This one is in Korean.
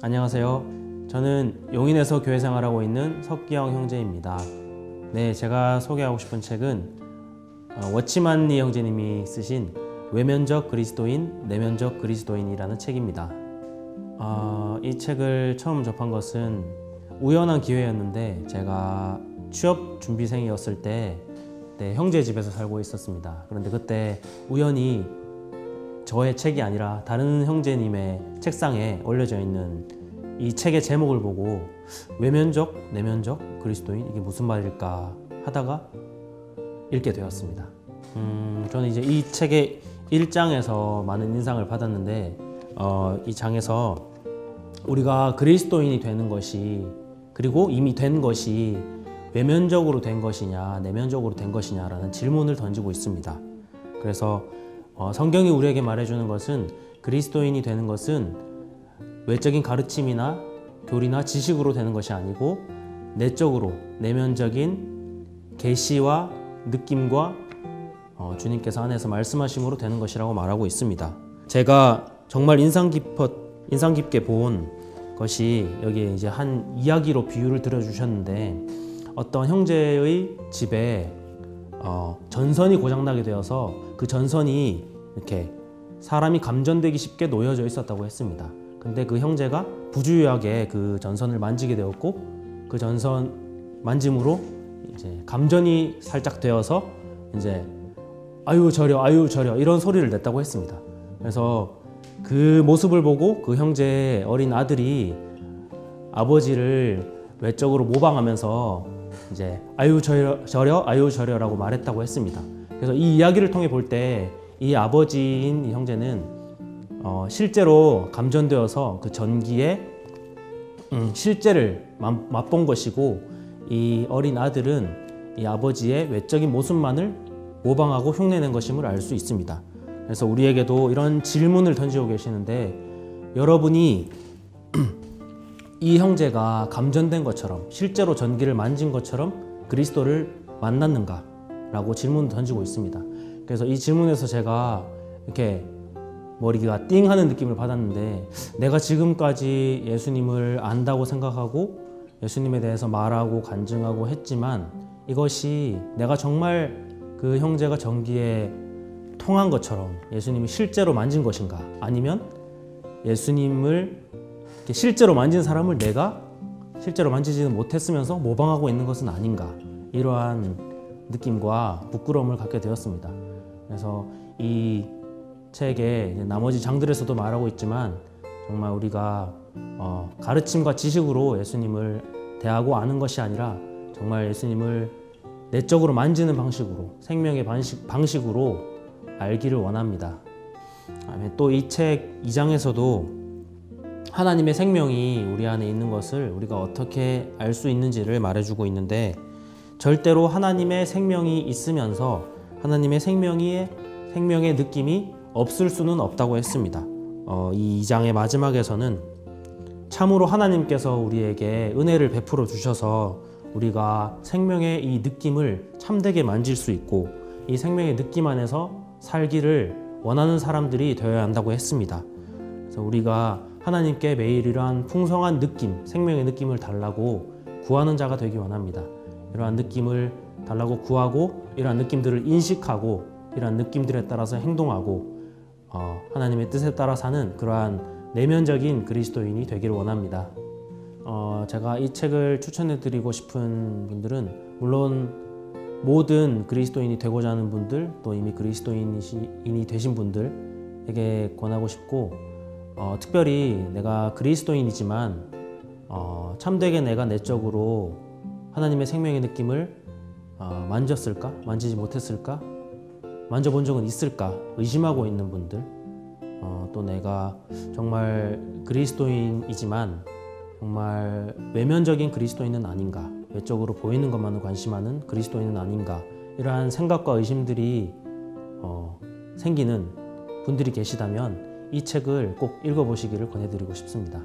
안녕하세요. 저는 용인에서 교회 생활하고 있는 석기영 형제입니다. 네, 제가 소개하고 싶은 책은 워치만니 형제님이 쓰신 외면적 그리스도인, 내면적 그리스도인이라는 책입니다. 이 책을 처음 접한 것은 우연한 기회였는데, 제가 취업 준비생이었을 때 형제 집에서 살고 있었습니다. 그런데 그때 우연히 저의 책이 아니라 다른 형제님의 책상에 올려져 있는 이 책의 제목을 보고 외면적, 내면적 그리스도인, 이게 무슨 말일까 하다가 읽게 되었습니다. 저는 이제 이 책의 1장에서 많은 인상을 받았는데, 이 장에서 우리가 그리스도인이 되는 것이, 그리고 이미 된 것이 외면적으로 된 것이냐 내면적으로 된 것이냐라는 질문을 던지고 있습니다. 그래서 성경이 우리에게 말해주는 것은, 그리스도인이 되는 것은 외적인 가르침이나 교리나 지식으로 되는 것이 아니고 내적으로, 내면적인 계시와 느낌과 주님께서 안에서 말씀하심으로 되는 것이라고 말하고 있습니다. 제가 정말 인상 깊게 본 것이, 여기에 이제 한 이야기로 비유를 들어주셨는데, 어떤 형제의 집에 전선이 고장나게 되어서 그 전선이 이렇게 사람이 감전되기 쉽게 놓여져 있었다고 했습니다. 근데 그 형제가 부주의하게 그 전선을 만지게 되었고, 그 전선 만짐으로 이제 감전이 살짝 되어서 이제 아유 저려 이런 소리를 냈다고 했습니다. 그래서 그 모습을 보고 그 형제의 어린 아들이 아버지를 외적으로 모방하면서 이제 아유 저려라고 말했다고 했습니다. 그래서 이 이야기를 통해 볼 때 이 아버지인 이 형제는 실제로 감전되어서 그 전기에 실제를 맛본 것이고, 이 어린 아들은 이 아버지의 외적인 모습만을 모방하고 흉내낸 것임을 알 수 있습니다. 그래서 우리에게도 이런 질문을 던지고 계시는데, 여러분이 이 형제가 감전된 것처럼, 실제로 전기를 만진 것처럼 그리스도를 만났는가? 라고 질문을 던지고 있습니다. 그래서 이 질문에서 제가 이렇게 머리가 띵 하는 느낌을 받았는데, 내가 지금까지 예수님을 안다고 생각하고 예수님에 대해서 말하고 간증하고 했지만, 이것이 내가 정말 그 형제가 전기에 통한 것처럼 예수님이 실제로 만진 것인가? 아니면 예수님을 실제로 만진 사람을 내가 실제로 만지지는 못했으면서 모방하고 있는 것은 아닌가? 이러한 느낌과 부끄러움을 갖게 되었습니다. 그래서 이 책의 나머지 장들에서도 말하고 있지만, 정말 우리가 가르침과 지식으로 예수님을 대하고 아는 것이 아니라 정말 예수님을 내적으로 만지는 방식으로, 생명의 방식으로 알기를 원합니다. 또 이 책 2장에서도 하나님의 생명이 우리 안에 있는 것을 우리가 어떻게 알 수 있는지를 말해주고 있는데, 절대로 하나님의 생명이 있으면서 하나님의 생명의 느낌이 없을 수는 없다고 했습니다. 이 2장의 마지막에서는 참으로 하나님께서 우리에게 은혜를 베풀어 주셔서 우리가 생명의 이 느낌을 참되게 만질 수 있고, 이 생명의 느낌 안에서 살기를 원하는 사람들이 되어야 한다고 했습니다. 그래서 우리가 하나님께 매일 이러한 풍성한 느낌, 생명의 느낌을 달라고 구하는 자가 되기 원합니다. 이러한 느낌을 달라고 구하고, 이러한 느낌들을 인식하고, 이러한 느낌들에 따라서 행동하고, 하나님의 뜻에 따라 사는 그러한 내면적인 그리스도인이 되기를 원합니다. 제가 이 책을 추천해 드리고 싶은 분들은, 물론 모든 그리스도인이 되고자 하는 분들, 또 이미 그리스도인이 되신 분들에게 권하고 싶고, 특별히 내가 그리스도인이지만 참되게 내가 내적으로 하나님의 생명의 느낌을 만졌을까? 만지지 못했을까? 만져본 적은 있을까? 의심하고 있는 분들, 또 내가 정말 그리스도인이지만 정말 외면적인 그리스도인은 아닌가? 외적으로 보이는 것만을 관심하는 그리스도인은 아닌가? 이러한 생각과 의심들이 생기는 분들이 계시다면 이 책을 꼭 읽어보시기를 권해드리고 싶습니다.